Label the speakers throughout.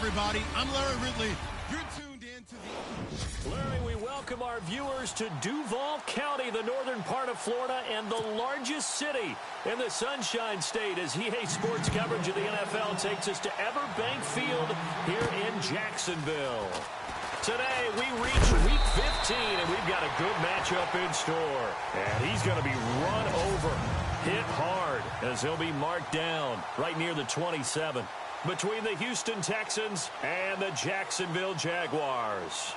Speaker 1: everybody. I'm Larry Ridley. You're tuned in to the...
Speaker 2: Larry, we welcome our viewers to Duval County, the northern part of Florida, and the largest city in the Sunshine State, as EA Sports coverage of the NFL takes us to Everbank Field here in Jacksonville. Today, we reach Week 15, and we've got a good matchup in store. And he's going to be run over, hit hard, as he'll be marked down right near the 27. Between the Houston Texans and the Jacksonville Jaguars.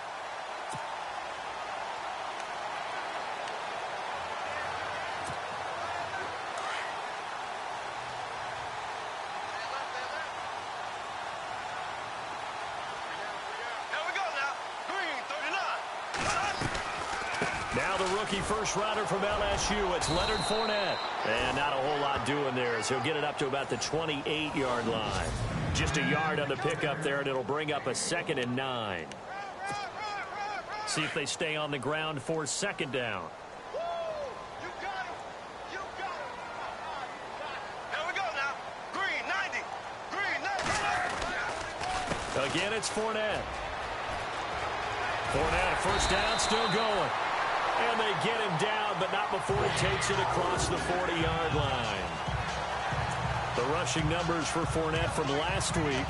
Speaker 2: Now the rookie first rounder from LSU, it's Leonard Fournette. And not a whole lot doing there as he'll get it up to about the 28-yard line. Just a yard on the pickup there, and it'll bring up a 2nd and 9. See if they stay on the ground for 2nd down. Again, it's Fournette. Fournette, first down, still going. And they get him down, but not before he takes it across the 40-yard line. The rushing numbers for Fournette from last week,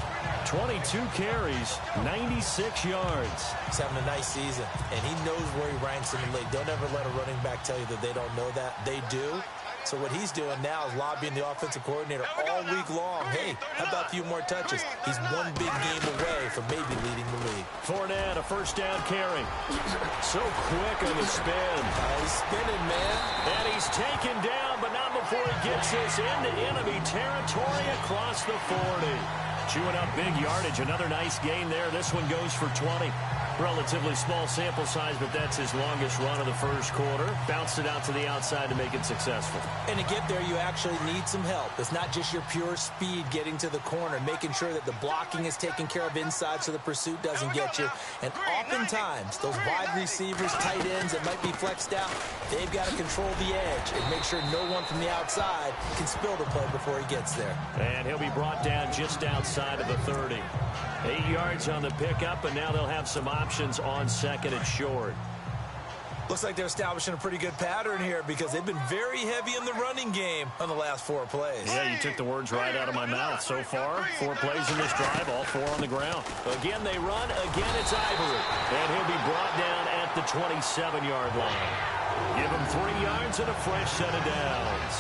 Speaker 2: 22 carries, 96 yards.
Speaker 3: He's having a nice season, and he knows where he ranks in the league. Don't ever let a running back tell you that they don't know that. They do. So what he's doing now is lobbying the offensive coordinator all week long. Hey, how about a few more touches? He's one big game away from maybe leading the league.
Speaker 2: Fournette, a first down carry. So quick on the spin.
Speaker 3: He's spinning, man.
Speaker 2: And he's taken down, but not before he gets this into enemy territory across the 40. Chewing up big yardage. Another nice gain there. This one goes for 20. Relatively small sample size, but that's his longest run of the first quarter. Bounced it out to the outside to make it successful.
Speaker 3: And to get there, you actually need some help. It's not just your pure speed getting to the corner, making sure that the blocking is taken care of inside so the pursuit doesn't get you. And oftentimes, those wide receivers, tight ends that might be flexed out, they've got to control the edge and make sure no one from the outside can spill the play before he gets there.
Speaker 2: And he'll be brought down just outside of the 30. 8 yards on the pickup, and now they'll have some options on 2nd and short.
Speaker 3: Looks like they're establishing a pretty good pattern here because they've been very heavy in the running game on the last 4 plays.
Speaker 2: Yeah, you took the words right out of my mouth. So far, 4 plays in this drive, all 4 on the ground. Again, they run. Again, it's Ivory. And he'll be brought down at the 27-yard line. Give him 3 yards and a fresh set of downs.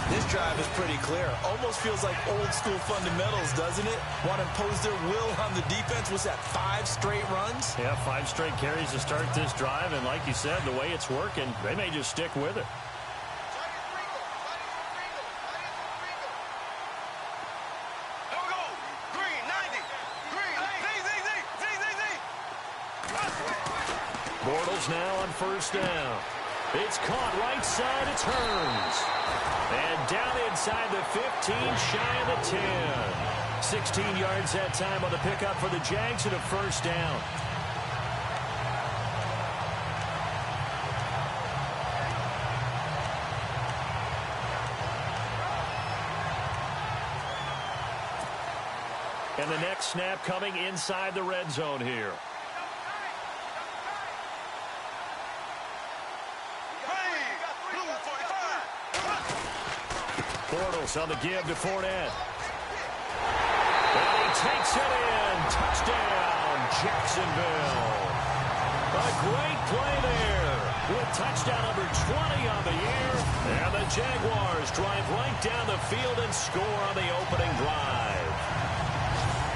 Speaker 3: This drive is pretty clear. Almost feels like old-school fundamentals, doesn't it? Want to impose their will on the defense. Was that 5 straight runs?
Speaker 2: Yeah, 5 straight carries to start this drive. And like you said, the way it's working, they may just stick with it. Bortles now on first down. It's caught right side. It turns. And down inside the 15, shy of the 10. 16 yards that time on the pickup for the Jags and a first down. And the next snap coming inside the red zone here. Bortles on the give to Fournette. And he takes it in. Touchdown, Jacksonville. A great play there with touchdown number 20 on the year. And the Jaguars drive right down the field and score on the opening drive.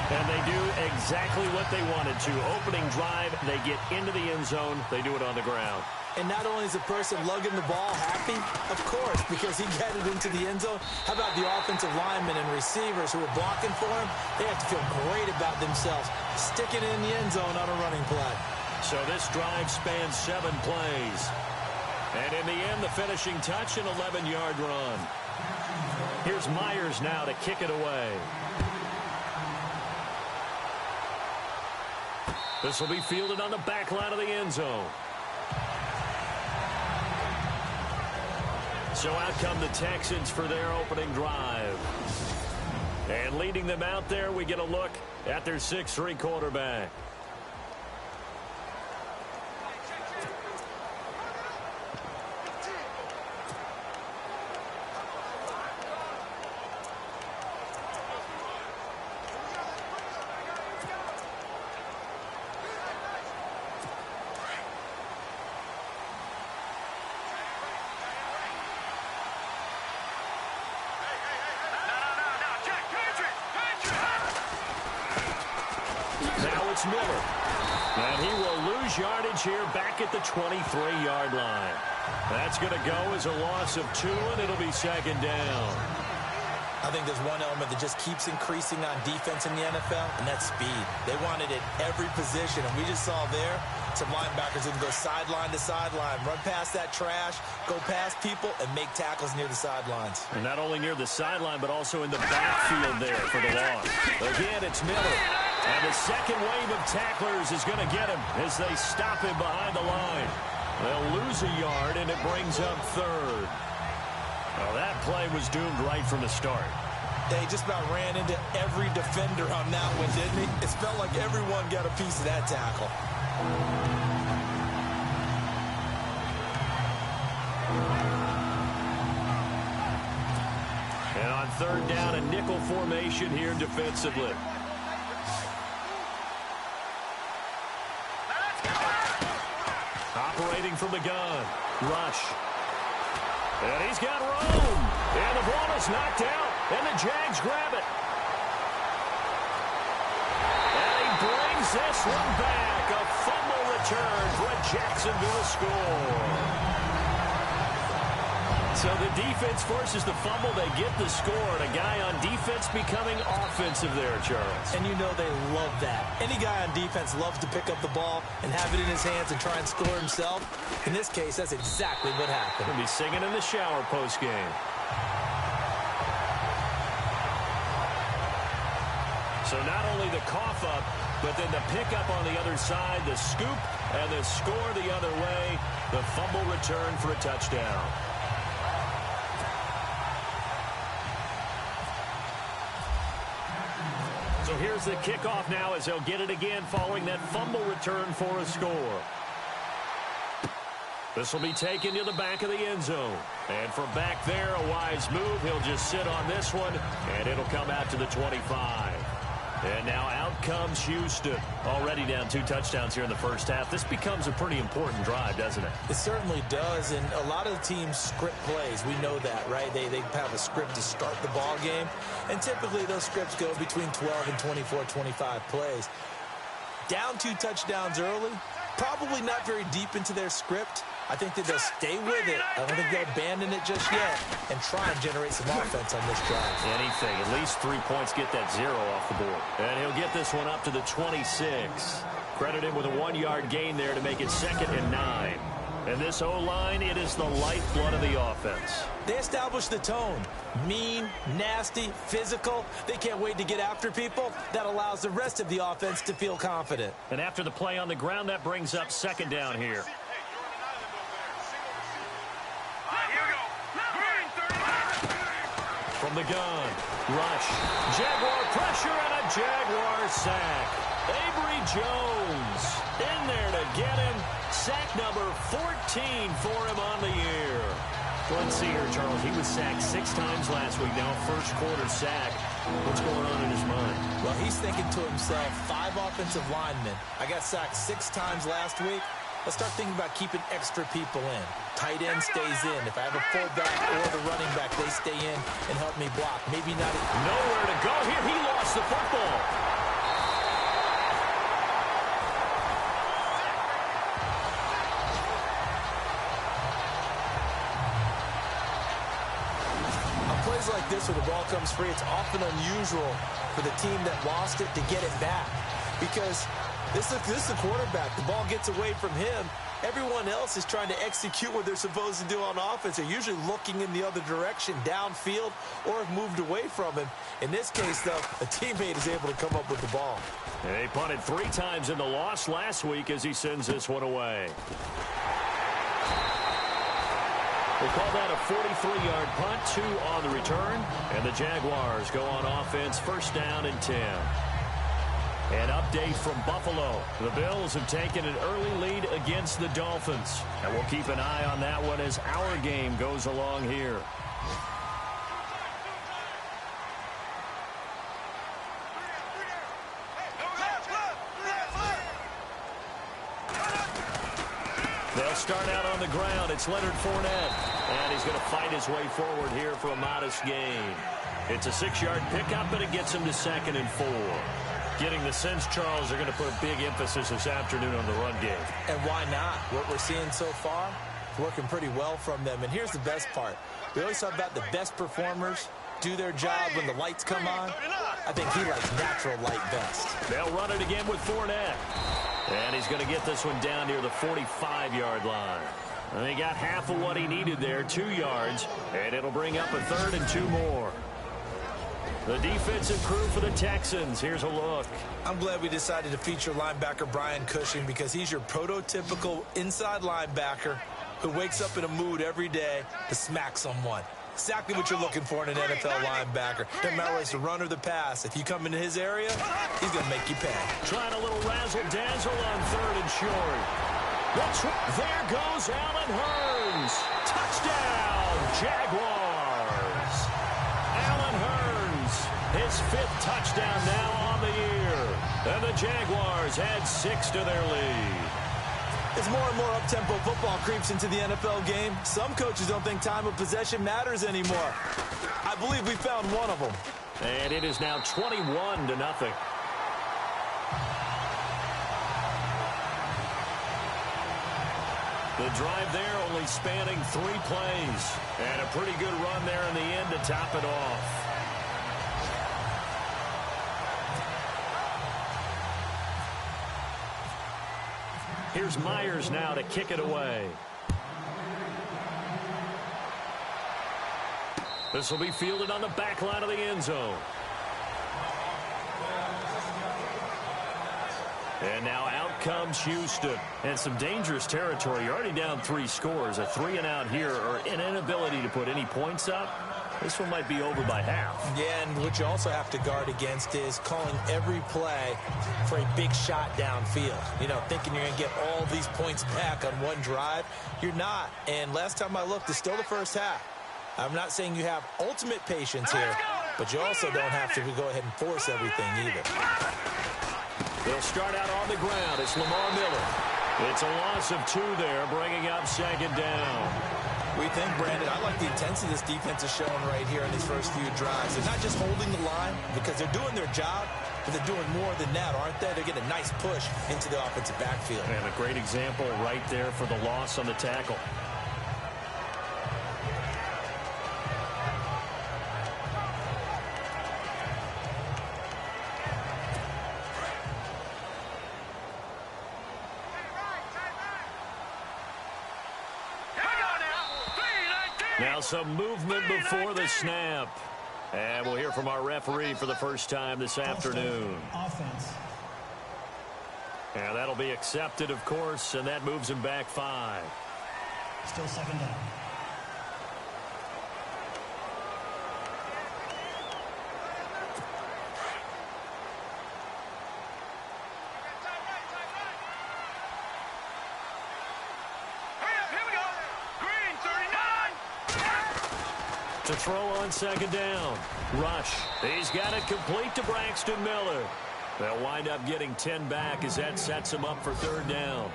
Speaker 2: And they do exactly what they wanted to. Opening drive, they get into the end zone. They do it on the ground.
Speaker 3: And not only is the person lugging the ball happy, of course, because he got it into the end zone. How about the offensive linemen and receivers who are blocking for him? They have to feel great about themselves, sticking it in the end zone on a running play.
Speaker 2: So this drive spans 7 plays. And in the end, the finishing touch, an 11-yard run. Here's Myers now to kick it away. This will be fielded on the back line of the end zone. So out come the Texans for their opening drive. And leading them out there, we get a look at their 6'3" quarterback. Miller. And he will lose yardage here back at the 23-yard line. That's going to go as a loss of 2, and it'll be second down.
Speaker 3: I think there's one element that just keeps increasing on defense in the NFL, and that's speed. They want it at every position, and we just saw there some linebackers who can go sideline to sideline, run past that trash, go past people, and make tackles near the sidelines.
Speaker 2: And not only near the sideline, but also in the backfield there for the loss. Again, it's Miller. And the second wave of tacklers is going to get him as they stop him behind the line. They'll lose a yard, and it brings up third. Well, that play was doomed right from the start.
Speaker 3: They just about ran into every defender on that one, didn't he? It felt like everyone got a piece of that tackle.
Speaker 2: And on third down, a nickel formation here defensively. Operating from the gun. Rush. And he's got room. And the ball is knocked out. And the Jags grab it. And he brings this one back. A fumble return for a Jacksonville score. So the defense forces the fumble. They get the score. And a guy on defense becoming offensive there, Charles.
Speaker 3: And you know they love that. Any guy on defense loves to pick up the ball and have it in his hands and try and score himself. In this case, that's exactly what happened.
Speaker 2: He'll be singing in the shower post-game. So not only the cough up, but then the pickup on the other side, the scoop, and the score the other way. The fumble return for a touchdown. So here's the kickoff now as they'll get it again following that fumble return for a score. This will be taken to the back of the end zone. And from back there, a wise move. He'll just sit on this one, and it'll come out to the 25. And now out comes Houston. Already down 2 touchdowns here in the first half. This becomes a pretty important drive, doesn't it?
Speaker 3: It certainly does, and a lot of the teams script plays. We know that, right? They have a script to start the ball game, and typically those scripts go between 12 and 24, 25 plays. Down 2 touchdowns early, probably not very deep into their script. I think that they'll stay with it. I don't think they'll abandon it just yet and try and generate some offense on this drive.
Speaker 2: Anything. At least 3 points, get that 0 off the board. And he'll get this one up to the 26. Credit him with a 1-yard gain there to make it 2nd and 9. And this O-line, it is the lifeblood of the offense.
Speaker 3: They establish the tone. Mean, nasty, physical. They can't wait to get after people. That allows the rest of the offense to feel confident.
Speaker 2: And after the play on the ground, that brings up 2nd down here. From the gun, rush, Jaguar pressure, and a Jaguar sack. Avery Jones in there to get him. Sack number 14 for him on the year. Let's see here, Charles. He was sacked 6 times last week. Now first quarter sack. What's going on in his mind?
Speaker 3: Well, he's thinking to himself, 5 offensive linemen. I got sacked 6 times last week. Let's start thinking about keeping extra people in. Tight end stays in. If I have a fullback or the running back, they stay in and help me block. Maybe not.
Speaker 2: Nowhere to go here. He lost the football.
Speaker 3: On plays like this where the ball comes free, it's often unusual for the team that lost it to get it back. Because this is the quarterback. The ball gets away from him. Everyone else is trying to execute what they're supposed to do on offense. They're usually looking in the other direction, downfield, or have moved away from him. In this case, though, a teammate is able to come up with the ball.
Speaker 2: They punted 3 times in the loss last week as he sends this one away. We'll call that a 43-yard punt, 2 on the return. And the Jaguars go on offense, 1st down and 10. An update from Buffalo. The Bills have taken an early lead against the Dolphins. And we'll keep an eye on that one as our game goes along here. They'll start out on the ground. It's Leonard Fournette. And he's going to fight his way forward here for a modest gain. It's a 6-yard pickup, but it gets him to 2nd and 4. Getting the sense, Charles, they're going to put a big emphasis this afternoon on the run game.
Speaker 3: And why not? What we're seeing so far is working pretty well from them. And here's the best part. We always talk about the best performers do their job when the lights come on. I think he likes natural light best.
Speaker 2: They'll run it again with Fournette. And he's going to get this one down near the 45-yard line. And he got half of what he needed there, 2 yards. And it'll bring up a 3rd and 2 more. The defensive crew for the Texans. Here's a look.
Speaker 3: I'm glad we decided to feature linebacker Brian Cushing because he's your prototypical inside linebacker who wakes up in a mood every day to smack someone. Exactly what you're looking for in an NFL linebacker. Doesn't matter whether it's the run or the pass. If you come into his area, he's going to make you pay.
Speaker 2: Trying a little razzle-dazzle on 3rd and short. There goes Allen Hurns. Touchdown, Jaguars. Allen Hurns, his 5th touchdown now on the year. And the Jaguars add 6 to their lead.
Speaker 3: As more and more up-tempo football creeps into the NFL game, some coaches don't think time of possession matters anymore. I believe we found one of them.
Speaker 2: And it is now 21-0. The drive there only spanning 3 plays. And a pretty good run there in the end to top it off. Here's Myers now to kick it away. This will be fielded on the back line of the end zone. And now out comes Houston. And some dangerous territory. You're already down 3 scores. A 3-and-out here or an inability to put any points up. This one might be over by half.
Speaker 3: Yeah, and what you also have to guard against is calling every play for a big shot downfield. You know, thinking you're going to get all these points back on one drive. You're not. And last time I looked, it's still the first half. I'm not saying you have ultimate patience here, but you also don't have to go ahead and force everything either.
Speaker 2: They'll start out on the ground. It's Lamar Miller. It's a loss of 2 there, bringing up 2nd down.
Speaker 3: We think, Brandon, I like the intensity this defense is showing right here in these first few drives. They're not just holding the line because they're doing their job, but they're doing more than that, aren't they? They're getting a nice push into the offensive backfield.
Speaker 2: And a great example right there for the loss on the tackle. Now some movement before the snap. And we'll hear from our referee for the first time this afternoon.
Speaker 4: Offense.
Speaker 2: And that'll be accepted, of course, and that moves him back 5.
Speaker 4: Still 2nd down.
Speaker 2: To throw on 2nd down. Rush. He's got it complete to Braxton Miller. They'll wind up getting 10 back as that sets him up for 3rd down.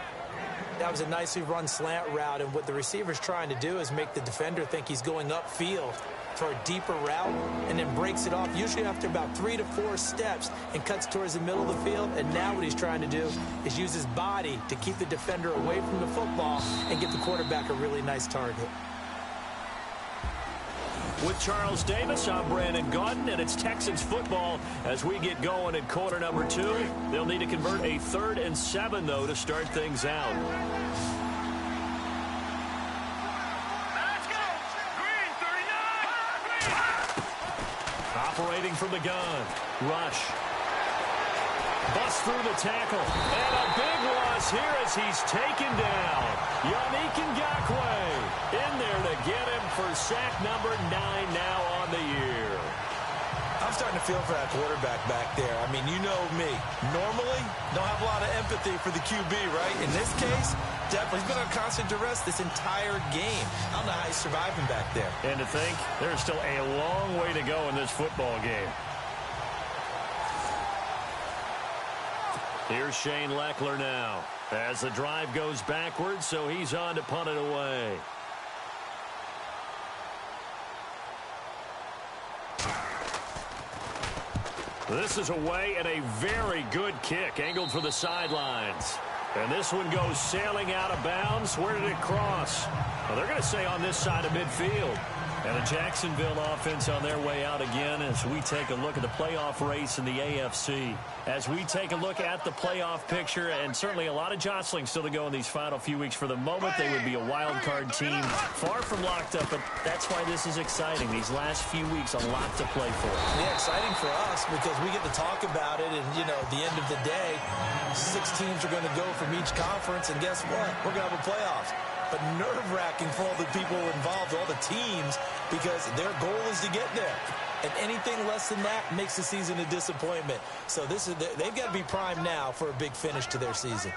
Speaker 3: That was a nicely run slant route, and what the receiver's trying to do is make the defender think he's going upfield for a deeper route and then breaks it off usually after about 3 to 4 steps and cuts towards the middle of the field. And now what he's trying to do is use his body to keep the defender away from the football and get the quarterback a really nice target.
Speaker 2: With Charles Davis, I'm Brandon Gaudin, and it's Texans football as we get going in quarter number 2. They'll need to convert a 3rd and 7, though, to start things out.
Speaker 5: Let's go! Green 39!
Speaker 2: Operating from the gun. Rush. Busts through the tackle. And a big loss here as he's taken down. Yannick Ngakoue in there to get him for sack number 9 now on the year.
Speaker 3: I'm I'm starting to feel for that quarterback back there. I mean, you know me. Normally, don't have a lot of empathy for the QB, right? In this case, definitely. He's been under constant duress this entire game. I don't know how he's surviving back there.
Speaker 2: And to think, there's still a long way to go in this football game. Here's Shane Leckler now. As the drive goes backwards, so he's on to punt it away. This is away and a very good kick, angled for the sidelines. And this one goes sailing out of bounds. Where did it cross? Well, they're going to say on this side of midfield. And the Jacksonville offense on their way out again as we take a look at the playoff race in the AFC. As we take a look at the playoff picture, and certainly a lot of jostling still to go in these final few weeks. For the moment, they would be a wild card team, far from locked up, but that's why this is exciting. These last few weeks, a lot to play for.
Speaker 3: Yeah, exciting for us because we get to talk about it, and, you know, at the end of the day, 6 teams are going to go from each conference, and guess what? We're going to have a playoffs. But nerve-wracking for all the people involved, all the teams, because their goal is to get there. And anything less than that makes the season a disappointment. So they've got to be primed now for a big finish to their season.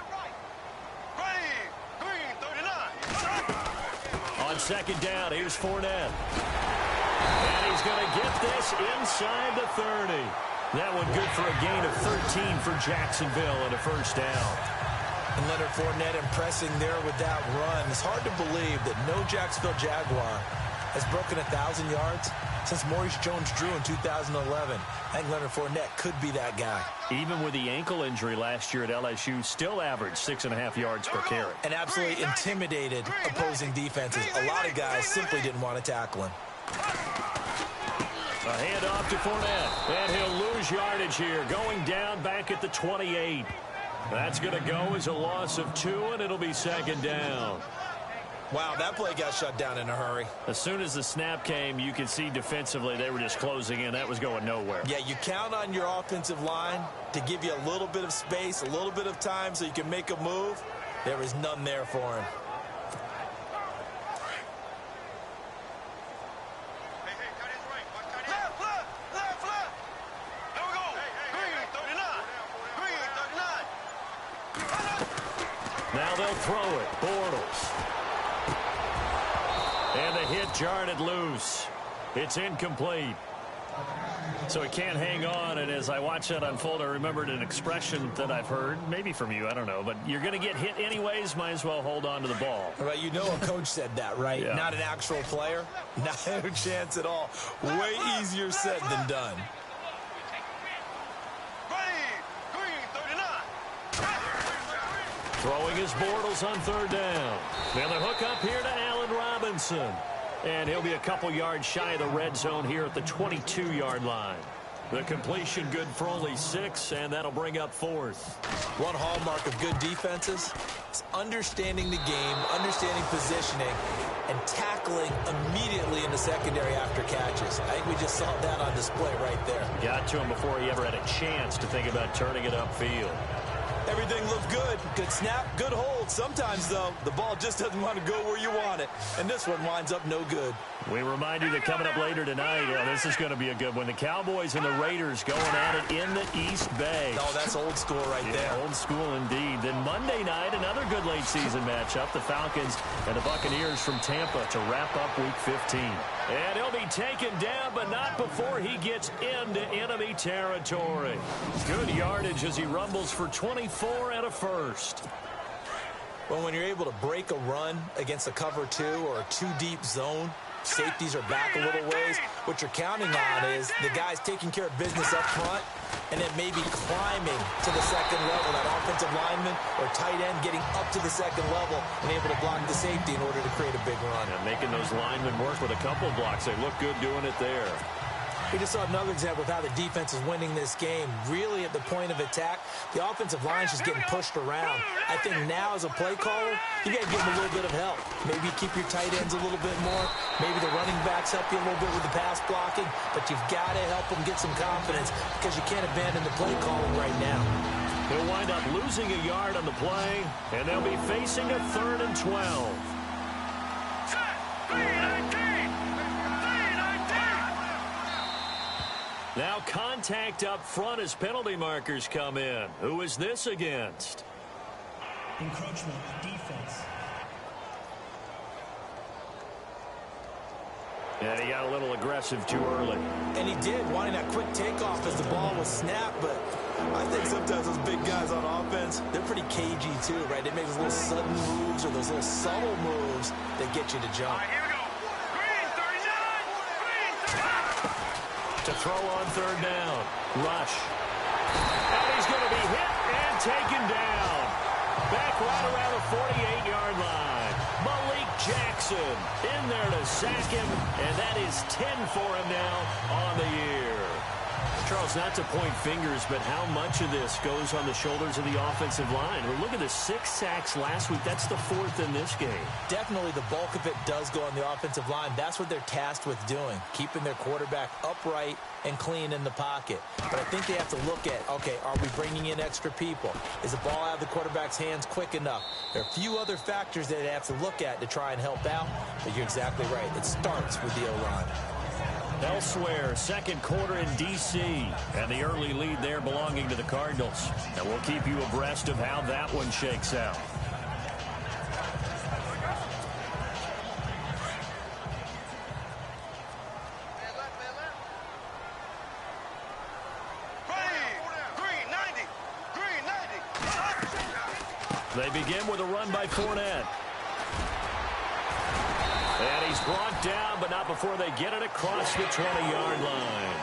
Speaker 2: On second down, here's Fournette. And he's going to get this inside the 30. That one good for a gain of 13 for Jacksonville and a first down.
Speaker 3: And Leonard Fournette impressing there with that run. It's hard to believe that no Jacksonville Jaguar has broken 1,000 yards since Maurice Jones-Drew in 2011. I think Leonard Fournette could be that guy.
Speaker 2: Even with the ankle injury last year at LSU, still averaged 6.5 yards per carry.
Speaker 3: And absolutely intimidated opposing defenses. A lot of guys simply didn't want to tackle him.
Speaker 2: A handoff to Fournette. And he'll lose yardage here, going down back at the 28. That's going to go as a loss of 2, and it'll be second down.
Speaker 3: Wow, that play got shut down in a hurry.
Speaker 2: As soon as the snap came, you could see defensively they were just closing in. That was going nowhere.
Speaker 3: Yeah, you count on your offensive line to give you a little bit of space, a little bit of time so you can make a move. There was none there for him.
Speaker 2: Now they'll throw it. Bortles. And the hit jarred it loose. It's incomplete. So he can't hang on, and as I watch that unfold, I remembered an expression that I've heard, maybe from you, I don't know, but you're going to get hit anyways, might as well hold on to the ball.
Speaker 3: Right, you know a coach said that, right?
Speaker 2: Yeah.
Speaker 3: Not an actual player. Not a chance at all. Way easier said than done.
Speaker 2: Throwing his Bortles on third down. Now the hook up here to Allen Robinson. And he'll be a couple yards shy of the red zone here at the 22-yard line. The completion good for only 6, and that'll bring up 4th.
Speaker 3: One hallmark of good defenses is understanding the game, understanding positioning, and tackling immediately in the secondary after catches. I think we just saw that on display right there.
Speaker 2: Got to him before he ever had a chance to think about turning it upfield.
Speaker 3: Everything looked good. Good snap, good hold. Sometimes, though, the ball just doesn't want to go where you want it. And this one winds up no good.
Speaker 2: We remind you that coming up later tonight, this is going to be a good one. The Cowboys and the Raiders going at it in the East Bay.
Speaker 3: Oh, that's old school right there.
Speaker 2: Old school indeed. Then Monday night, another good late season matchup. The Falcons and the Buccaneers from Tampa to wrap up Week 15. And he'll be taken down, but not before he gets into enemy territory. Good yardage as he rumbles for 24 and a first.
Speaker 3: Well, when you're able to break a run against a cover 2 or a 2-deep zone, safeties are back a little ways. What you're counting on is the guys taking care of business up front and then maybe climbing to the second level. That offensive lineman or tight end getting up to the second level and able to block the safety in order to create a big run.
Speaker 2: And making those linemen work with a couple of blocks. They look good doing it there.
Speaker 3: We just saw another example of how the defense is winning this game. Really at the point of attack, the offensive line is just getting pushed around. I think now as a play caller, you got to give them a little bit of help. Maybe keep your tight ends a little bit more. Maybe the running backs help you a little bit with the pass blocking. But you've got to help them get some confidence because you can't abandon the play calling right now.
Speaker 2: He'll wind up losing a yard on the play, and they'll be facing a 3rd and 12. Now contact up front as penalty markers come in. Who is this against?
Speaker 4: Encroachment, defense.
Speaker 2: And he got a little aggressive too early.
Speaker 3: And he did, wanting that quick takeoff as the ball was snapped. But I think sometimes those big guys on offense, they're pretty cagey too, right? They make those little sudden moves or those little subtle moves that get you to jump.
Speaker 5: All right, here we go. Green 39. Green 39.
Speaker 2: To throw on third down. Rush. And he's going to be hit and taken down. Back right around the 48-yard line. Malik Jackson in there to sack him, and that is 10 for him now on the year. Charles, not to point fingers, but how much of this goes on the shoulders of the offensive line? Well, look at the 6 sacks last week. That's the 4th in this game.
Speaker 3: Definitely the bulk of it does go on the offensive line. That's what they're tasked with doing, keeping their quarterback upright and clean in the pocket. But I think they have to look at, okay, are we bringing in extra people? Is the ball out of the quarterback's hands quick enough? There are a few other factors that they have to look at to try and help out, but you're exactly right. It starts with the O-line.
Speaker 2: Elsewhere, second quarter in D.C., and the early lead there belonging to the Cardinals. And we'll keep you abreast of how that one shakes out. They begin with a run by Fournette. And he's brought down, but not before they get it across the 20-yard line.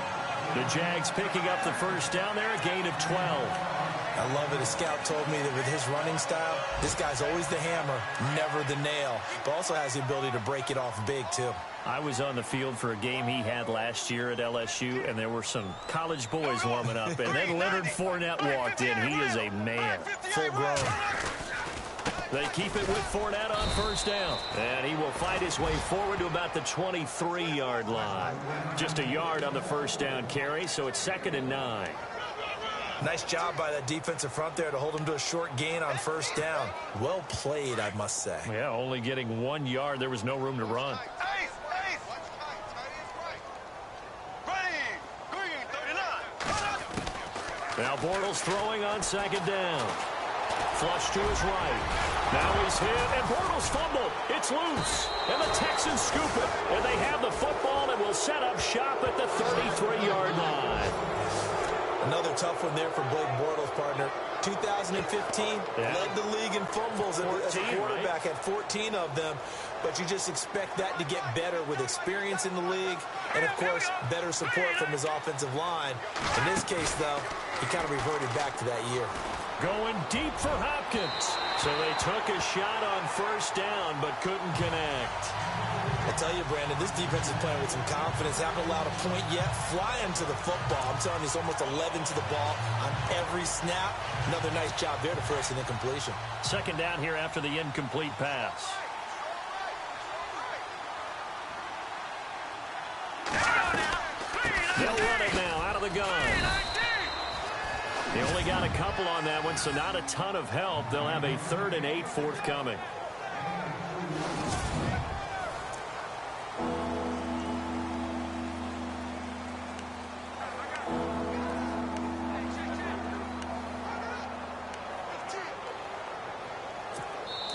Speaker 2: The Jags picking up the first down there, a gain of 12.
Speaker 3: I love it. A scout told me that with his running style, this guy's always the hammer, never the nail, but also has the ability to break it off big, too.
Speaker 2: I was on the field for a game he had last year at LSU, and there were some college boys warming up, and then Leonard Fournette walked in. He is a man, full grown. They keep it with Fournette on first down, and he will fight his way forward to about the 23-yard line. Just a yard on the first down carry, so it's 2nd and 9.
Speaker 3: Nice job by that defensive front there to hold him to a short gain on first down. Well played, I must say.
Speaker 2: Yeah, only getting 1 yard. There was no room to run. Now Bortles throwing on second down. Flush to his right. Now he's hit, and Bortles fumbled. It's loose, and the Texans scoop it. And they have the football and will set up shop at the 33-yard line.
Speaker 3: Another tough one there for Blake Bortles, partner. 2015, led the league in fumbles as a quarterback,
Speaker 2: right?
Speaker 3: had 14 of them. But you just expect that to get better with experience in the league and, of course, better support from his offensive line. In this case, though, he kind of reverted back to that year.
Speaker 2: Going deep for Hopkins. So they took a shot on first down but couldn't connect.
Speaker 3: I tell you, Brandon, this defense is playing with some confidence. Haven't allowed a point yet. Flying to the football. I'm telling you, it's almost 11 to the ball on every snap. Another nice job there to force an incompletion.
Speaker 2: Second down here after the incomplete pass. They'll run it now out of the gun. They only got a couple on that one, so not a ton of help. They'll have a 3rd and 8 forthcoming.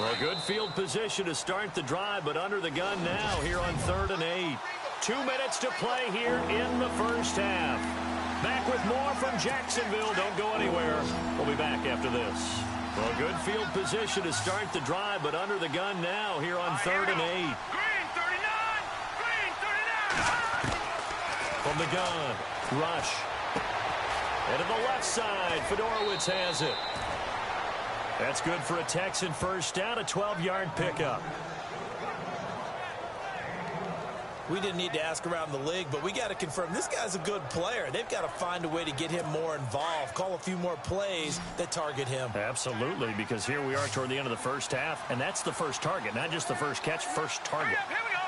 Speaker 2: Well, good field position to start the drive, but under the gun now here on 3rd and 8. 2 minutes to play here in the first half. Back with more from Jacksonville. Don't go anywhere. We'll be back after this. Well, good field position to start the drive, but under the gun now here on 3rd and 8.
Speaker 5: Green 39! Green 39!
Speaker 2: From the gun, Rush. And to the left side, Fedorowicz has it. That's good for a Texan first down, a 12-yard pickup.
Speaker 3: We didn't need to ask around the league, but we got to confirm this guy's a good player. They've got to find a way to get him more involved, call a few more plays that target him.
Speaker 2: Absolutely, because here we are toward the end of the first half, and that's the first target, not just the first catch, first target.
Speaker 5: Here we go.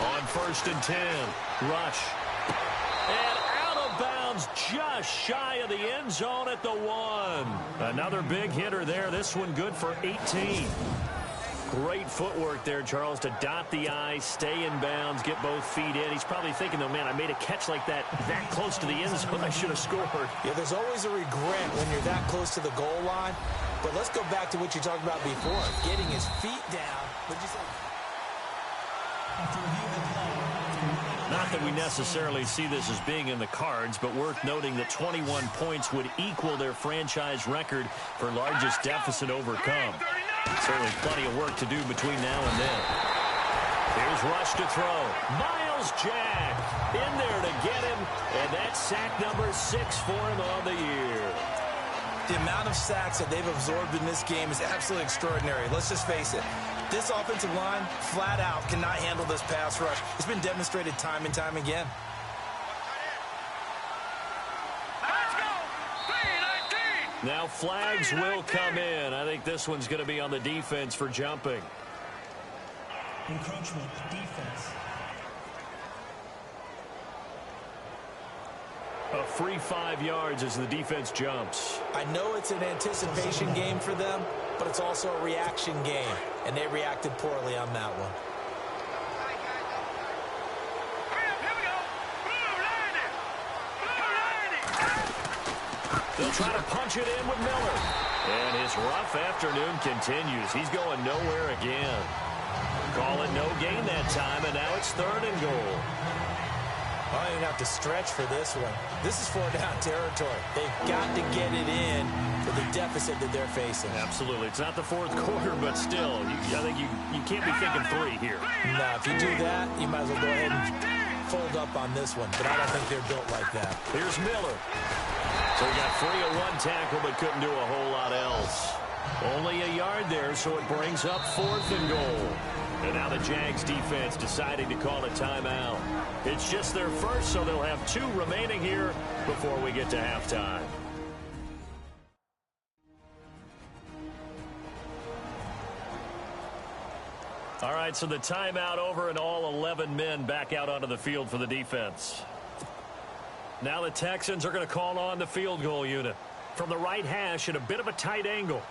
Speaker 2: On 1st and 10, Rush. And out of bounds, just shy of the end zone at the 1. Another big hitter there. This one good for 18. Great footwork there, Charles, to dot the I, stay in bounds, get both feet in. He's probably thinking, though, man, I made a catch like that close to the end zone. I should have scored.
Speaker 3: Yeah, there's always a regret when you're that close to the goal line. But let's go back to what you talked about before, getting his feet down. What'd you say?
Speaker 4: After reviewing the play,
Speaker 2: Not that we necessarily see this as being in the cards, but worth noting that 21 points would equal their franchise record for largest deficit overcome. Certainly plenty of work to do between now and then. Here's Rush to throw. Miles Jack in there to get him, and that's sack number 6 for him on the year.
Speaker 3: The amount of sacks that they've absorbed in this game is absolutely extraordinary. Let's just face it. This offensive line, flat out, cannot handle this pass rush. It's been demonstrated time and time again.
Speaker 5: Let's go. 3-19.
Speaker 2: Now flags will come in. I think this one's going to be on the defense for jumping.
Speaker 4: encroachment, defense.
Speaker 2: A free 5 yards as the defense jumps.
Speaker 3: I know it's an anticipation game for them, but it's also a reaction game, and they reacted poorly on that one.
Speaker 5: Here we go. Blue 90. Blue 90.
Speaker 2: They'll try to punch it in with Miller. And his rough afternoon continues. He's going nowhere again. Call it no gain that time, and now it's 3rd and goal.
Speaker 3: I don't even have to stretch for this one. This is 4-down territory. They've got to get it in for the deficit that they're facing.
Speaker 2: Absolutely. It's not the 4th quarter, but still, I think you can't be thinking 3 here.
Speaker 3: Now, if you do that, you might as well go ahead and fold up on this one, but I don't think they're built like that.
Speaker 2: Here's Miller. So he got free of 1 tackle, but couldn't do a whole lot else. Only a yard there, so it brings up 4th and goal. And now the Jags defense deciding to call a timeout. It's just their first, so they'll have 2 remaining here before we get to halftime. All right, so the timeout over and all 11 men back out onto the field for the defense. Now the Texans are going to call on the field goal unit from the right hash at a bit of a tight angle.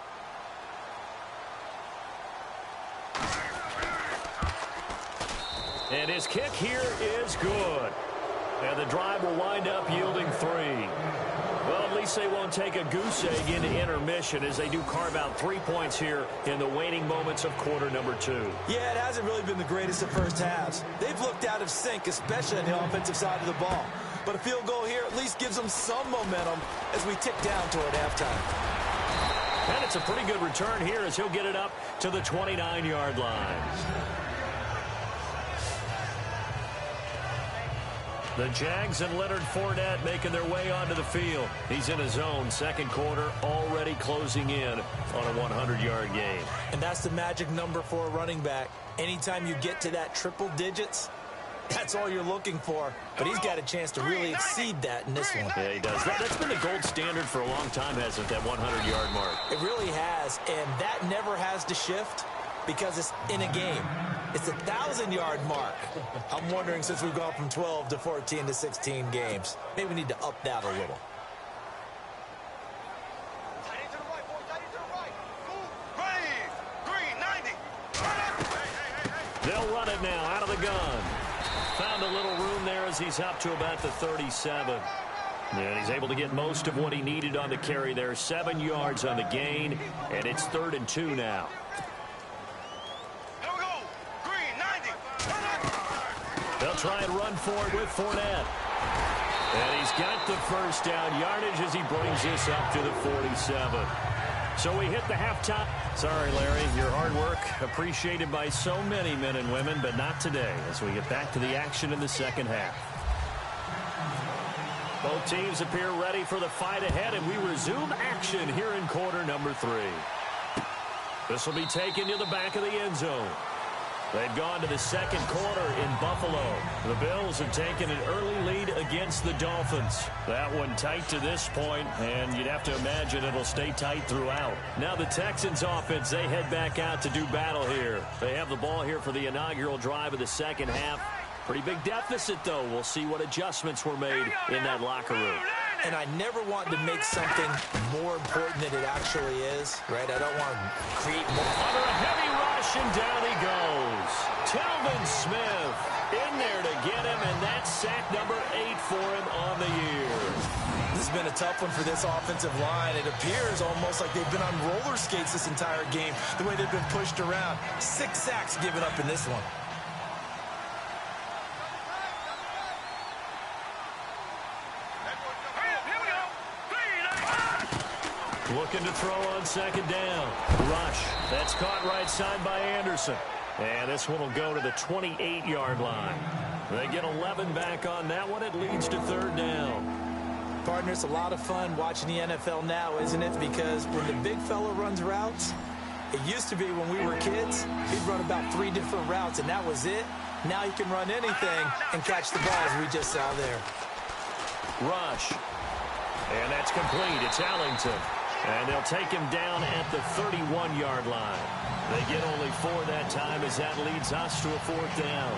Speaker 2: And his kick here is good. And the drive will wind up yielding 3. Well, at least they won't take a goose egg into intermission as they do carve out 3 points here in the waning moments of quarter number 2.
Speaker 3: Yeah, it hasn't really been the greatest of first halves. They've looked out of sync, especially on the offensive side of the ball. But a field goal here at least gives them some momentum as we tick down toward halftime.
Speaker 2: And it's a pretty good return here as he'll get it up to the 29-yard line. The Jags and Leonard Fournette making their way onto the field. He's in his own 2nd quarter, already closing in on a 100-yard game.
Speaker 3: And that's the magic number for a running back. Anytime you get to that triple digits, that's all you're looking for. But he's got a chance to really exceed that in this one.
Speaker 2: Yeah, he does. That's been the gold standard for a long time, hasn't it, that 100-yard mark?
Speaker 3: It really has, and that never has to shift because it's in a game. It's a 1,000-yard mark. I'm wondering, since we've gone from 12 to 14 to 16 games, maybe we need to up that a little.
Speaker 5: Tight end to the right, boy. Tight end to the right. Move. 3-90.
Speaker 2: They'll run it now out of the gun. Found a little room there as he's up to about the 37. And he's able to get most of what he needed on the carry there. 7 yards on the gain, and it's 3rd and 2 now. They'll try and run for it with Fournette. And he's got the first down yardage as he brings this up to the 47. So we hit the halftime. Sorry, Larry, your hard work appreciated by so many men and women, but not today as we get back to the action in the 2nd half. Both teams appear ready for the fight ahead, and we resume action here in quarter number 3. This will be taken to the back of the end zone. They've gone to the 2nd quarter in Buffalo. The Bills have taken an early lead against the Dolphins. That one tight to this point, and you'd have to imagine it'll stay tight throughout. Now the Texans offense, they head back out to do battle here. They have the ball here for the inaugural drive of the 2nd half. Pretty big deficit, though. We'll see what adjustments were made in that locker room.
Speaker 3: and I never want to make something more important than it actually is, right? I don't want to create more.
Speaker 2: Under a heavy rush, and down he goes. Telvin Smith in there to get him, and that's sack number 8 for him on the year.
Speaker 3: This has been a tough one for this offensive line. It appears almost like they've been on roller skates this entire game, the way they've been pushed around. 6 sacks given up in this one.
Speaker 2: Looking to throw on second down. Rush. That's caught right side by Anderson. And this one will go to the 28-yard line. They get 11 back on that one. It leads to third down.
Speaker 3: Partner, it's a lot of fun watching the NFL now, isn't it? Because when the big fella runs routes, it used to be when we were kids, he'd run about 3 different routes, and that was it. Now he can run anything and catch the ball, as we just saw there.
Speaker 2: Rush. And that's complete. It's Allington. And they'll take him down at the 31-yard line. They get only 4 that time as that leads us to a 4th down.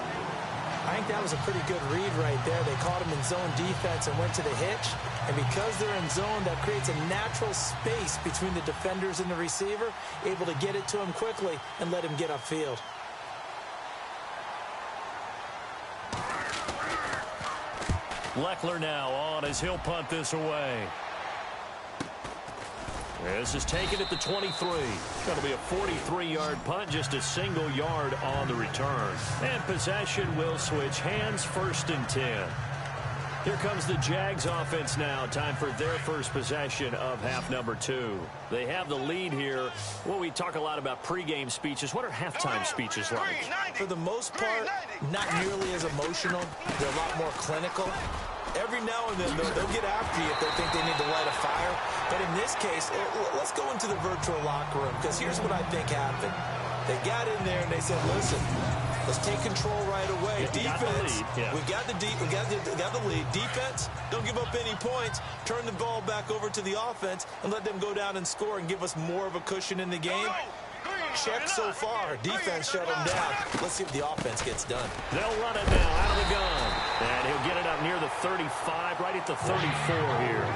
Speaker 3: I think that was a pretty good read right there. They caught him in zone defense and went to the hitch. And because they're in zone, that creates a natural space between the defenders and the receiver, able to get it to him quickly and let him get upfield.
Speaker 2: Leckler now on as he'll punt this away. This is taken at the 23. Going to be a 43-yard punt, just a single yard on the return. And possession will switch hands, 1st and 10. Here comes the Jags offense now. Time for their first possession of half number 2. They have the lead here. Well, we talk a lot about pregame speeches. What are halftime speeches like?
Speaker 3: For the most part, not nearly as emotional. They're a lot more clinical. Every now and then, they'll get after you if they think they need to light a fire. But in this case, let's go into the virtual locker room, because here's what I think happened. They got in there and they said, listen, let's take control right away. Defense, we got the lead. Defense, don't give up any points. Turn the ball back over to the offense and let them go down and score and give us more of a cushion in the game. Check so far. Defense shut them down. Let's see if the offense gets done.
Speaker 2: They'll run it now out of the gun. And he'll get it up near the 35, right at the 34 here.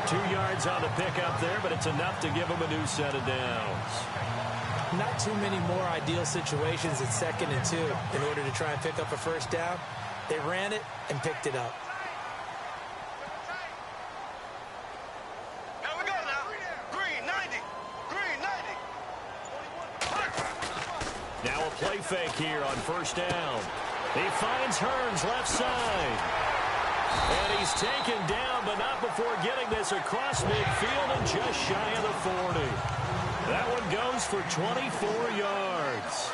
Speaker 2: 2 yards on the pickup there, but it's enough to give him a new set of downs.
Speaker 3: Not too many more ideal situations at 2nd and 2 in order to try and pick up a first down. They ran it and picked it up.
Speaker 2: Now a play fake here on 1st down. He finds Hearns left side. And he's taken down, but not before getting this across midfield and just shy of the 40. That one goes for 24 yards.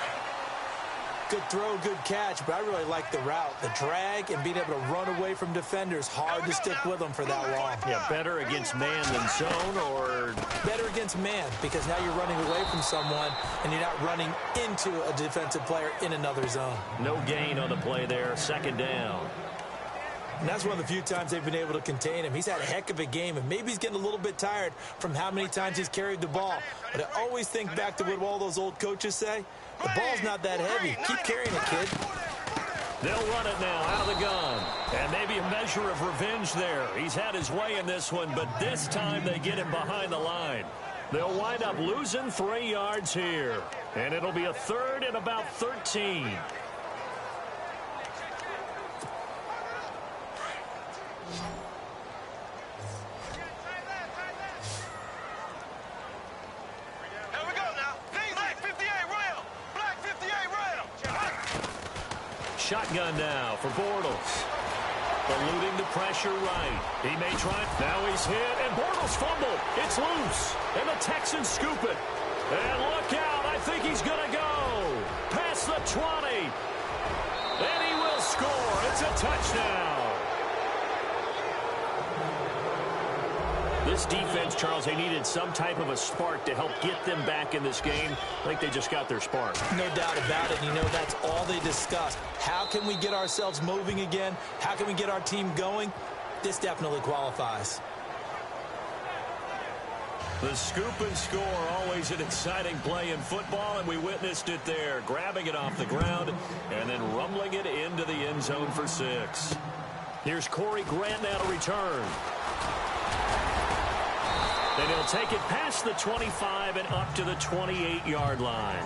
Speaker 3: Good throw, good catch, but I really like the route. The drag and being able to run away from defenders. Hard to stick with them for that long.
Speaker 2: Yeah, better against man than zone, or?
Speaker 3: Better against man, because now you're running away from someone and you're not running into a defensive player in another zone.
Speaker 2: No gain on the play there, 2nd down.
Speaker 3: And that's one of the few times they've been able to contain him. He's had a heck of a game, and maybe he's getting a little bit tired from how many times he's carried the ball. But I always think back to what all those old coaches say. The ball's not that heavy. Keep carrying it, kid.
Speaker 2: They'll run it now out of the gun. And maybe a measure of revenge there. He's had his way in this one, but this time they get him behind the line. They'll wind up losing 3 yards here. And it'll be a 3rd and about 13. Shotgun now for Bortles. Eluding the pressure right. He may try. Now he's hit, and Bortles fumbled. It's loose, and the Texans scoop it. And look out. I think he's going to go. Past the 20. And he will score. It's a touchdown. This defense, Charles, they needed some type of a spark to help get them back in this game. I think they just got their spark.
Speaker 3: No doubt about it. You know, that's all they discussed. How can we get ourselves moving again? How can we get our team going? This definitely qualifies.
Speaker 2: The scoop and score, always an exciting play in football, and we witnessed it there. Grabbing it off the ground and then rumbling it into the end zone for 6. Here's Corey Grant now to return. And he'll take it past the 25 and up to the 28-yard line.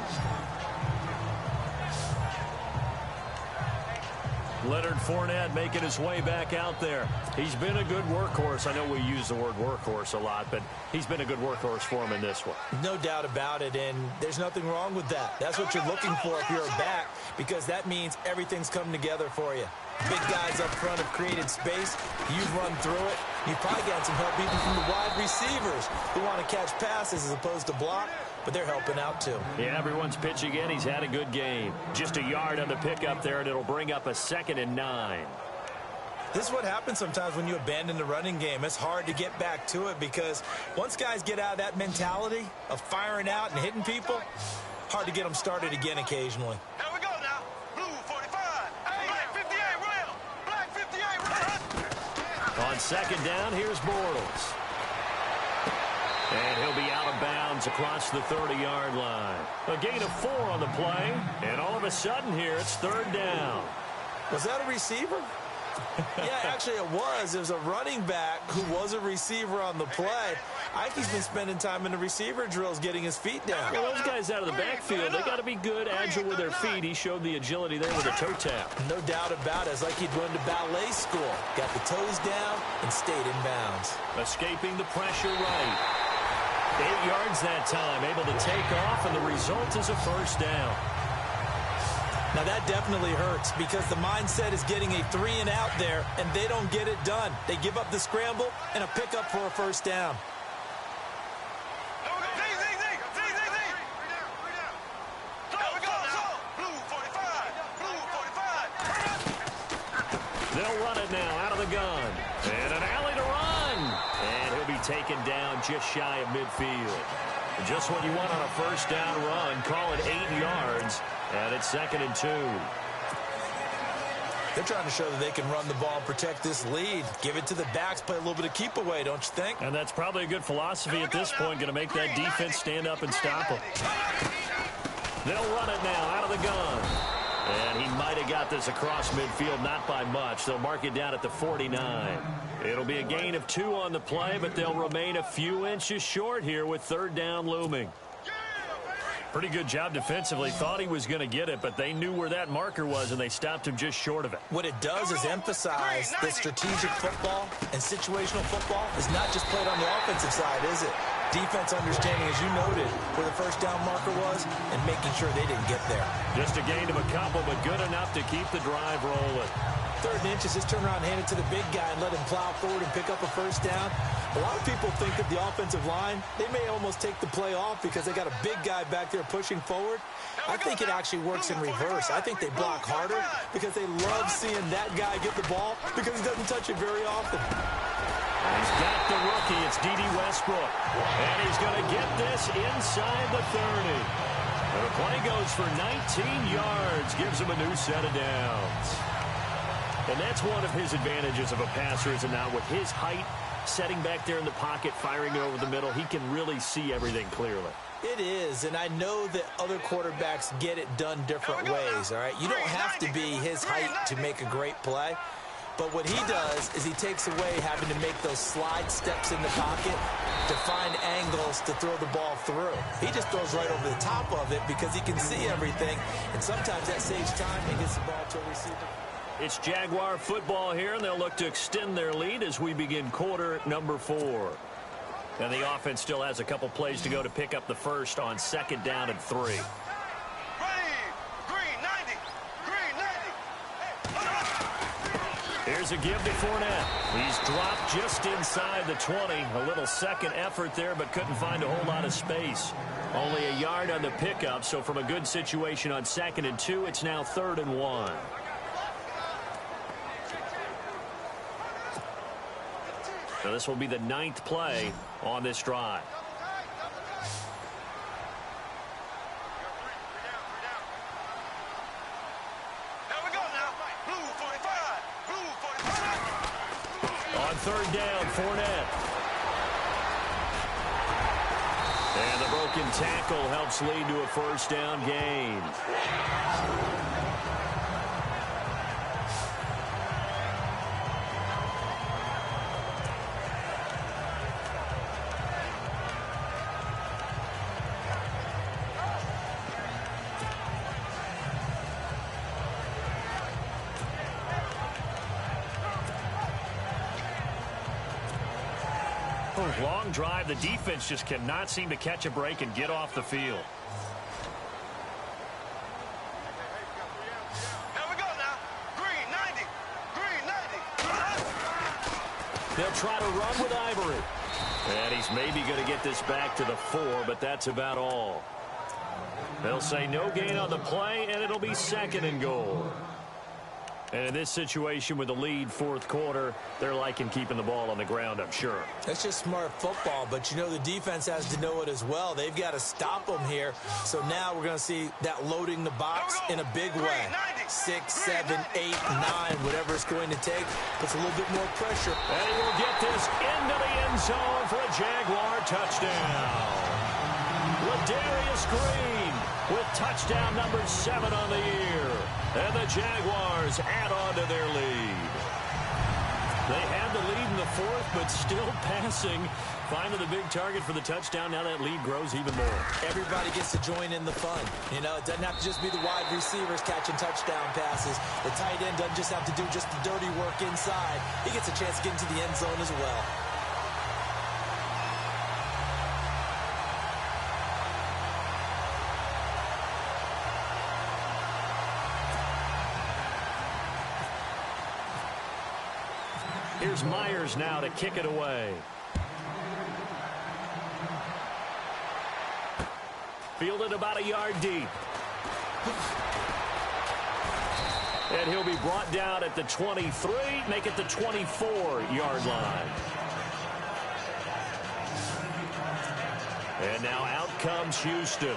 Speaker 2: Leonard Fournette making his way back out there. He's been a good workhorse. I know we use the word workhorse a lot, but he's been a good workhorse for him in this one.
Speaker 3: No doubt about it, and there's nothing wrong with that. That's what you're looking for if you're a back, because that means everything's come together for you. Big guys up front have created space. You've run through it. You've probably got some help even from the wide receivers who want to catch passes as opposed to block, but they're helping out too.
Speaker 2: Yeah, everyone's pitching in. He's had a good game. Just a yard on the pickup there, and it'll bring up a 2nd and 9.
Speaker 3: This is what happens sometimes when you abandon the running game. It's hard to get back to it because once guys get out of that mentality of firing out and hitting people, hard to get them started again occasionally.
Speaker 5: Here we go now. Blue 45. Black 58, rail. Black 58, rail.
Speaker 2: On 2nd down, here's Bortles. And he'll be out of bounds across the 30-yard line. A gain of 4 on the play, and all of a sudden here, it's 3rd down.
Speaker 3: Was that a receiver? Yeah, actually it was. It was a running back who was a receiver on the play. I think he's been spending time in the receiver drills getting his feet down.
Speaker 2: Well, those guys out of the backfield, they got to be good, agile with their feet. He showed the agility there with a toe tap.
Speaker 3: No doubt about it. It's like he'd run to ballet school. Got the toes down and stayed in bounds.
Speaker 2: Escaping the pressure right. 8 yards that time, able to take off, and the result is a 1st down.
Speaker 3: Now that definitely hurts because the mindset is getting a 3-and-out there, and they don't get it done. They give up the scramble and a pickup for a 1st down.
Speaker 2: They'll run it now out of the gun. And an alley to run. And he'll be taken down just shy of midfield. Just what you want on a 1st down run. Call it 8 yards. And it's 2nd and 2.
Speaker 3: They're trying to show that they can run the ball and protect this lead. Give it to the backs, play a little bit of keep away, don't you think?
Speaker 2: And that's probably a good philosophy at this point. Going to make that defense stand up and stop them. They'll run it now out of the gun. And he might have got this across midfield, not by much. They'll mark it down at the 49. It'll be a gain of 2 on the play, but they'll remain a few inches short here with 3rd down looming. Pretty good job defensively. Thought he was going to get it, but they knew where that marker was, and they stopped him just short of it.
Speaker 3: What it does is emphasize that strategic football and situational football is not just played on the offensive side, is it? Defense understanding, as you noted, where the 1st down marker was and making sure they didn't get there.
Speaker 2: Just a gain of a couple, but good enough to keep the drive rolling.
Speaker 3: 3rd and inches, just turn around and hand it to the big guy and let him plow forward and pick up a 1st down. A lot of people think that the offensive line, they may almost take the play off because they got a big guy back there pushing forward. I think it actually works in reverse. I think they block harder because they love seeing that guy get the ball because he doesn't touch it very often.
Speaker 2: He's got the rookie. It's D.D. Westbrook. And he's going to get this inside the 30. And the play goes for 19 yards. Gives him a new set of downs. And that's one of his advantages of a passer, is it not? With his height, setting back there in the pocket, firing it over the middle, he can really see everything clearly.
Speaker 3: It is, and I know that other quarterbacks get it done different ways, all right? You don't have to be his height to make a great play. But what he does is he takes away having to make those slide steps in the pocket to find angles to throw the ball through. He just throws right over the top of it because he can see everything, and sometimes that saves time and gets the ball to a receiver.
Speaker 2: It's Jaguar football here, and they'll look to extend their lead as we begin quarter number 4. And the offense still has a couple plays to go to pick up the 1st on 2nd down and 3. Here's a give to Fournette. He's dropped just inside the 20. A little second effort there, but couldn't find a whole lot of space. Only a yard on the pickup, so from a good situation on 2nd and 2, it's now 3rd and 1. So this will be the 9th play on this drive. On 3rd down, Fournette. And the broken tackle helps lead to a 1st down gain. Long drive. The defense just cannot seem to catch a break and get off the field.
Speaker 5: Here we go now. Green 90. Green 90.
Speaker 2: They'll try to run with Ivory. And he's maybe going to get this back to the 4, but that's about all. They'll say no gain on the play, and it'll be 2nd and goal. And in this situation with the lead 4th quarter, they're liking keeping the ball on the ground, I'm sure.
Speaker 3: That's just smart football, but you know the defense has to know it as well. They've got to stop them here. So now we're going to see that loading the box in a big way. 6, 7, 8, 9, whatever it's going to take, puts a little bit more pressure.
Speaker 2: And he will get this into the end zone for a Jaguar touchdown. Ladarius Green with touchdown number 7 on the year. And the Jaguars add on to their lead. They had the lead in the 4th, but still passing. Finding the big target for the touchdown. Now that lead grows even more.
Speaker 3: Everybody gets to join in the fun. You know, it doesn't have to just be the wide receivers catching touchdown passes. The tight end doesn't just have to do just the dirty work inside. He gets a chance to get into the end zone as well.
Speaker 2: Here's Myers now to kick it away. Fielded about a yard deep. And he'll be brought down at the 23, make it the 24-yard line. And now out comes Houston.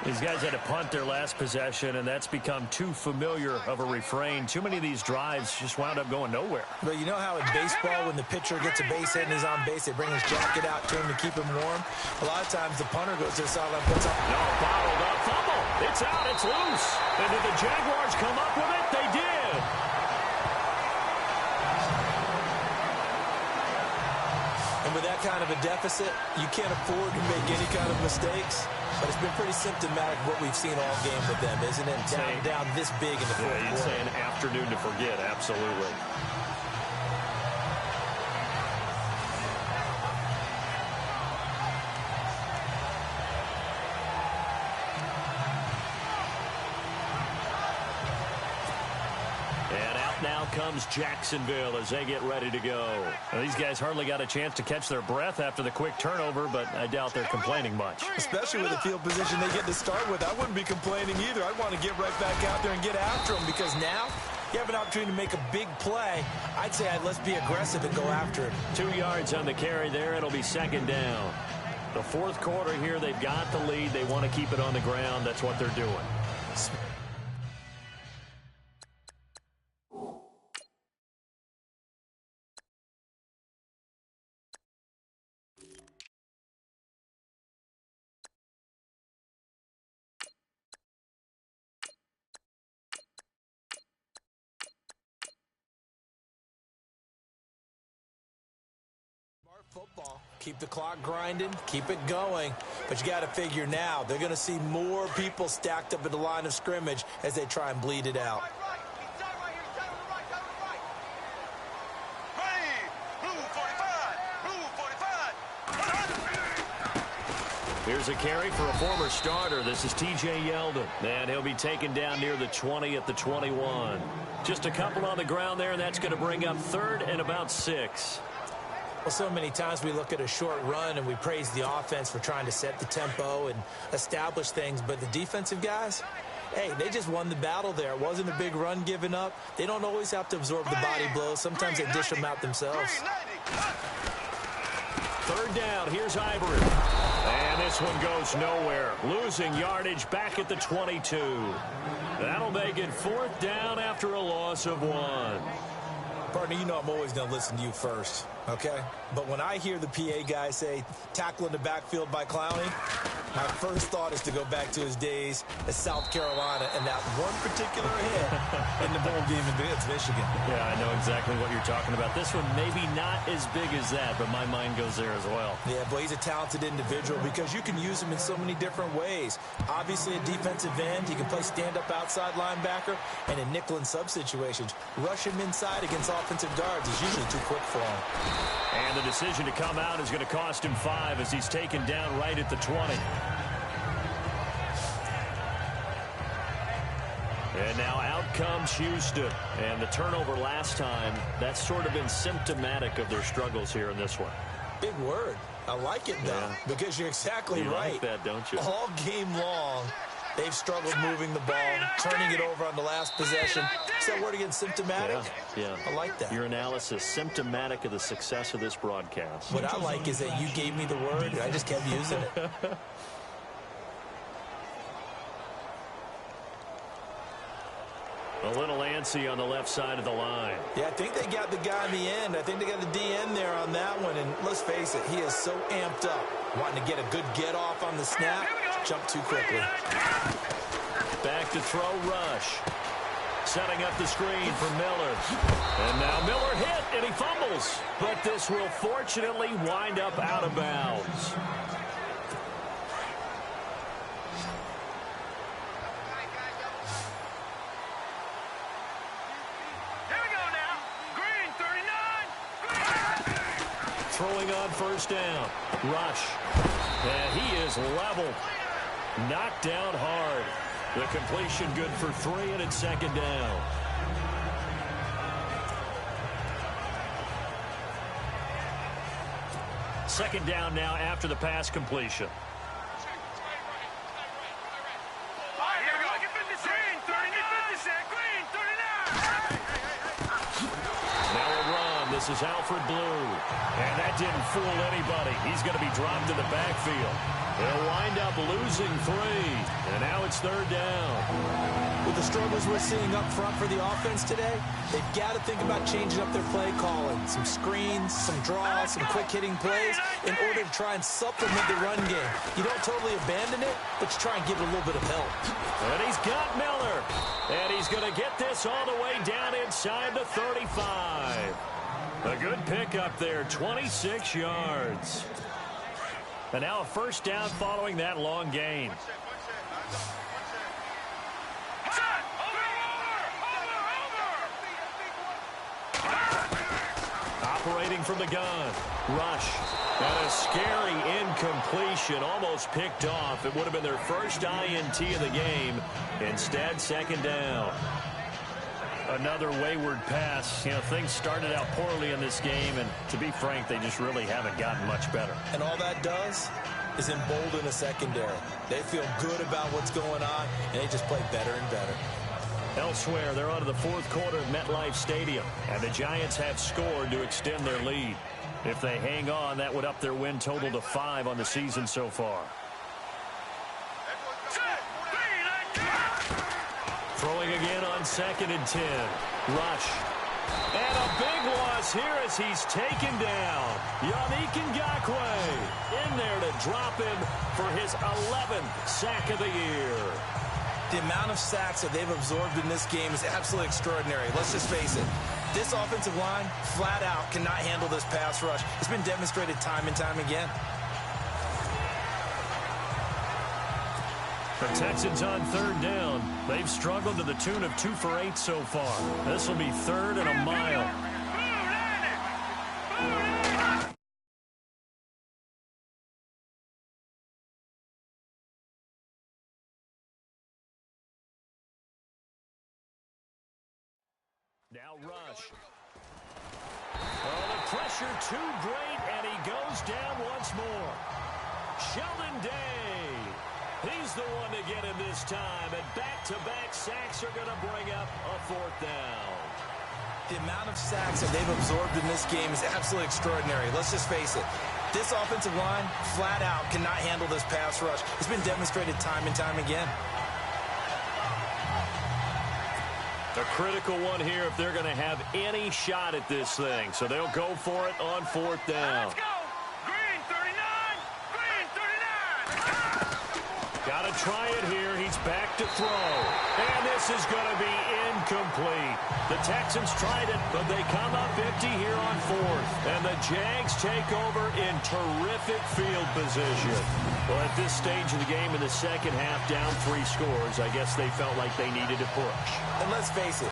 Speaker 2: These guys had to punt their last possession, and that's become too familiar of a refrain. Too many of these drives just wound up going nowhere.
Speaker 3: But you know how in baseball, when the pitcher gets a base hit and he's on base, they bring his jacket out to him to keep him warm? A lot of times the punter goes to the sideline, puts up.
Speaker 2: No, bottled up, fumble. It's out, it's loose. And did the Jaguars come up with it? They did.
Speaker 3: And with that kind of a deficit, you can't afford to make any kind of mistakes. But it's been pretty symptomatic of what we've seen all game with them, isn't it? Down this big in the 4th quarter.
Speaker 2: You'd say an afternoon to forget, absolutely. And out now comes Jacksonville as they get ready to go. Now, these guys hardly got a chance to catch their breath after the quick turnover, but I doubt they're complaining much.
Speaker 3: Especially with the field position they get to start with. I wouldn't be complaining either. I'd want to get right back out there and get after them, because now you have an opportunity to make a big play. I'd say let's be aggressive and go after it.
Speaker 2: 2 yards on the carry there. It'll be 2nd down. The 4th quarter here, they've got the lead. They want to keep it on the ground. That's what they're doing.
Speaker 3: Football. Keep the clock grinding, keep it going. But you got to figure now, they're going to see more people stacked up at the line of scrimmage as they try and bleed it out.
Speaker 2: Here's a carry for a former starter. This is T.J. Yeldon. And he'll be taken down near the 20 at the 21. Just a couple on the ground there, and that's going to bring up 3rd and about 6.
Speaker 3: Well, so many times we look at a short run and we praise the offense for trying to set the tempo and establish things. But the defensive guys, hey, they just won the battle there. It wasn't a big run given up. They don't always have to absorb the body blows. Sometimes they dish them out themselves.
Speaker 2: 3rd down. Here's Ivory. And this one goes nowhere. Losing yardage back at the 22. That'll make it 4th down after a loss of 1.
Speaker 3: Partner, you know I'm always going to listen to you first, okay? But when I hear the PA guy say, tackle in the backfield by Clowney, my first thought is to go back to his days at South Carolina and that one particular hit in the bowl game against Michigan.
Speaker 2: Yeah, I know exactly what you're talking about. This one maybe not as big as that, but my mind goes there as well.
Speaker 3: Yeah, boy, he's a talented individual because you can use him in so many different ways. Obviously, a defensive end, he can play stand-up outside linebacker, and in nickel and sub situations, rush him inside against offensive guards is usually too quick for him.
Speaker 2: And the decision to come out is going to cost him 5 as he's taken down right at the 20. And now out comes Houston. And the turnover last time, that's sort of been symptomatic of their struggles here in this one.
Speaker 3: Big word. I like it, though, because you're exactly right.
Speaker 2: You like that, don't you?
Speaker 3: All game long, they've struggled moving the ball, turning it over on the last possession. Is that word again, symptomatic?
Speaker 2: Yeah.
Speaker 3: I like that.
Speaker 2: Your analysis, symptomatic of the success of this broadcast.
Speaker 3: What I like is that you gave me the word, and I just kept using it.
Speaker 2: A little antsy on the left side of the line.
Speaker 3: Yeah, I think they got the guy in the end. I think they got the DN there on that one. And let's face it, he is so amped up, wanting to get a good get off on the snap. Jump too quickly.
Speaker 2: Back to throw, Rush. Setting up the screen for Miller. And now Miller hit, and he fumbles. But this will fortunately wind up out of bounds. Throwing on first down. Rush. And he is level. Knocked down hard. The completion good for 3, and it's second down. Second down now after the pass completion. This is Alfred Blue. And that didn't fool anybody. He's going to be dropped in the backfield. They'll wind up losing 3. And now it's third down.
Speaker 3: With the struggles we're seeing up front for the offense today, they've got to think about changing up their play calling. Some screens, some draws, some quick-hitting plays in order to try and supplement the run game. You don't totally abandon it, but you try and give it a little bit of help.
Speaker 2: And he's got Miller. And he's going to get this all the way down inside the 35. A good pickup there, 26 yards. And now a first down following that long gain. Operating from the gun. Rush. And a scary incompletion, almost picked off. It would have been their first INT of the game. Instead, second down. Another wayward pass. You know, things started out poorly in this game, and to be frank, they just really haven't gotten much better.
Speaker 3: And all that does is embolden a secondary. They feel good about what's going on, and they just play better and better.
Speaker 2: Elsewhere, they're on to the fourth quarter of MetLife Stadium, and the Giants have scored to extend their lead. If they hang on, that would up their win total to 5 on the season so far. Throwing again on 2nd and 10. Rush. And a big loss here as he's taken down. Yannick Ngakoue in there to drop him for his 11th sack of the year.
Speaker 3: The amount of sacks that they've absorbed in this game is absolutely extraordinary. Let's just face it. This offensive line, flat out, cannot handle this pass rush. It's been demonstrated time and time again.
Speaker 2: The Texans on third down. They've struggled to the tune of 2 for 8 so far. This will be 3rd and a mile. Now Rush. Oh, the pressure too great, and he goes down once more. Sheldon Day. He's the one to get him this time, and back-to-back sacks are going to bring up a 4th down.
Speaker 3: The amount of sacks that they've absorbed in this game is absolutely extraordinary. Let's just face it. This offensive line, flat out, cannot handle this pass rush. It's been demonstrated time and time again.
Speaker 2: A critical one here if they're going to have any shot at this thing. So they'll go for it on 4th down.
Speaker 5: Let's go. Green 39. Green 39.
Speaker 2: Got to try it here. He's back to throw. And this is going to be incomplete. The Texans tried it, but they come up empty here on 4th. And the Jags take over in terrific field position. Well, at this stage of the game in the second half, down 3 scores, I guess they felt like they needed to push.
Speaker 3: And let's face it,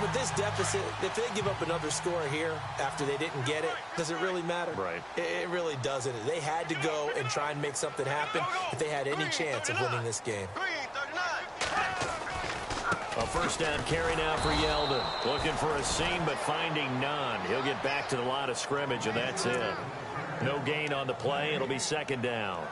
Speaker 3: With this deficit, if they give up another score here after they didn't get it, does it really matter?
Speaker 2: Right.
Speaker 3: It really doesn't. They had to go and try and make something happen if they had any chance of winning this game.
Speaker 2: A first down carry now for Yeldon. Looking for a seam, but finding none. He'll get back to the line of scrimmage, and that's it. No gain on the play. It'll be second down.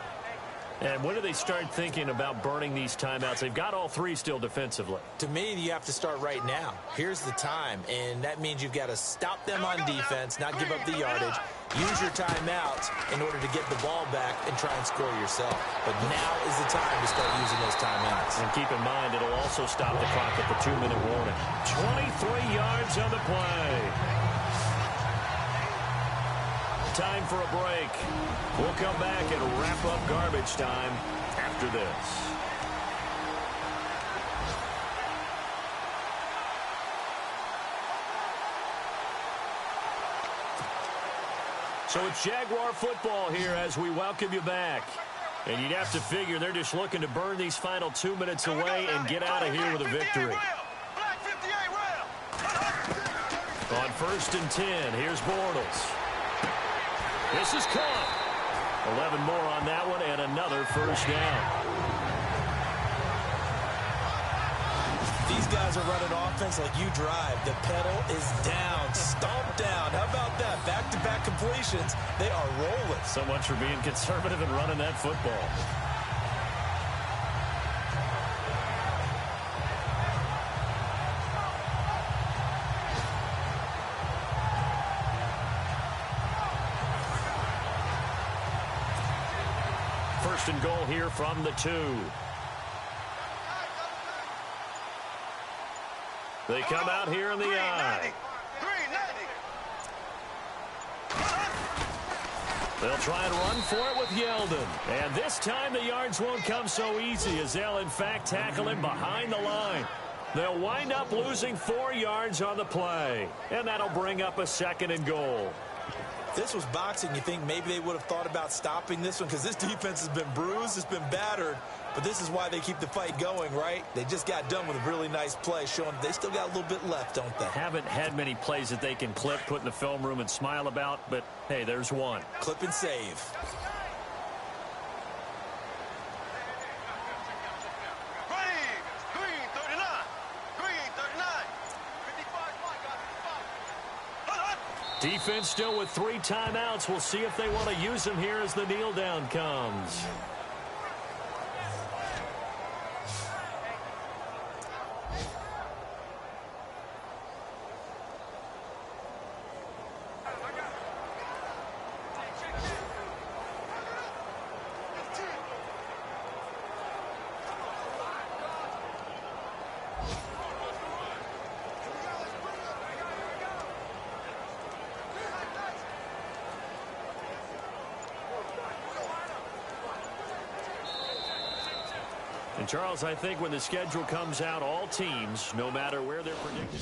Speaker 2: And when do they start thinking about burning these timeouts? They've got all three still defensively.
Speaker 3: To me, you have to start right now. Here's the time, and that means you've got to stop them on defense, not give up the yardage, use your timeouts in order to get the ball back and try and score yourself. But now is the time to start using those timeouts.
Speaker 2: And keep in mind, it'll also stop the clock at the 2-minute warning. 23 yards on the play. Time for a break. We'll come back and wrap up garbage time after this. So it's Jaguar football here as we welcome you back. And you'd have to figure they're just looking to burn these final 2 minutes away and get out of here with a victory. On 1st and 10, here's Bortles. This is caught. 11 more on that one and another first down.
Speaker 3: These guys are running offense like you drive. The pedal is down, stomp down. How about that? Back-to-back completions. They are rolling.
Speaker 2: So much for being conservative and running that football. First and goal here from the 2. They come out here in the I. They'll try and run for it with Yeldon. And this time the yards won't come so easy as they'll, in fact, tackle him behind the line. They'll wind up losing 4 yards on the play. And that'll bring up a 2nd and goal.
Speaker 3: If this was boxing, you think maybe they would have thought about stopping this one because this defense has been bruised, it's been battered, but this is why they keep the fight going, right? They just got done with a really nice play, showing they still got a little bit left, don't they?
Speaker 2: Haven't had many plays that they can clip, put in the film room, and smile about, but hey, there's one.
Speaker 3: Clip and save.
Speaker 2: Defense still with 3 timeouts. We'll see if they want to use them here as the kneel down comes. And Charles, I think when the schedule comes out, all teams, no matter where they're predicted.